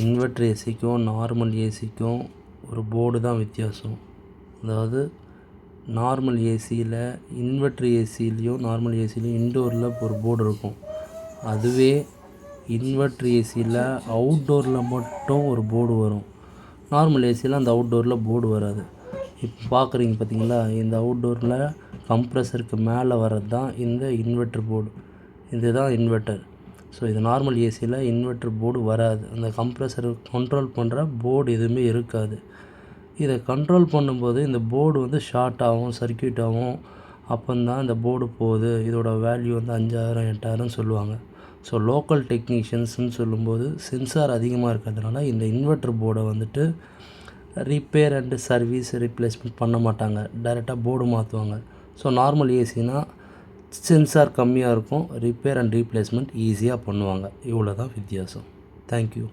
Inverter ஏசிக்கும் normal ஏசிக்கும் ஒரு board தான் வித்தியாசம். அதாவது நார்மல் ஏசியில் இன்வெர்டர் ஏசிலையும் நார்மல் ஏசிலையும் இன்டோரில் ஒரு போர்டு இருக்கும். அதுவே இன்வெர்டர் ஏசியில் அவுட்டோரில் மட்டும் ஒரு போர்டு வரும். நார்மல் ஏசியில் அந்த அவுட்டோரில் போர்டு வராது. இப்போ பார்க்குறீங்க பார்த்தீங்களா, இந்த அவுட்டோரில் கம்ப்ரஸருக்கு மேலே வர்றது தான் இந்த இன்வெர்டர் போர்டு. இதுதான் இன்வெர்டர். ஸோ இது நார்மல் ஏசியில் இன்வெர்டர் போர்டு வராது. அந்த கம்ப்ரஸரை கண்ட்ரோல் பண்ணுற போர்டு எதுவுமே இருக்காது. இதை கண்ட்ரோல் பண்ணும்போது இந்த போர்டு ஷார்ட் ஆகும், சர்க்யூட் ஆகும். அப்போந்தான் இந்த போர்டு போகுது, இதோட வேல்யூ 5000 8000 சொல்லுவாங்க. ஸோ லோக்கல் டெக்னீஷியன்ஸ்னு சொல்லும்போது சென்சார் அதிகமாக இருக்கிறதுனால இந்த இன்வெர்டர் போர்டை ரிப்பேர் அண்டு சர்வீஸ் ரீப்ளேஸ்மெண்ட் பண்ண மாட்டாங்க, டைரெக்டாக போர்டு மாற்றுவாங்க. ஸோ நார்மல் ஏசினா சென்சார் கம்மியாக இருக்கும், ரிப்பேர் அண்ட் ரீப்ளேஸ்மெண்ட் ஈஸியாக பண்ணுவாங்க. இவ்வளோ தான் வித்தியாசம். தேங்க்யூ.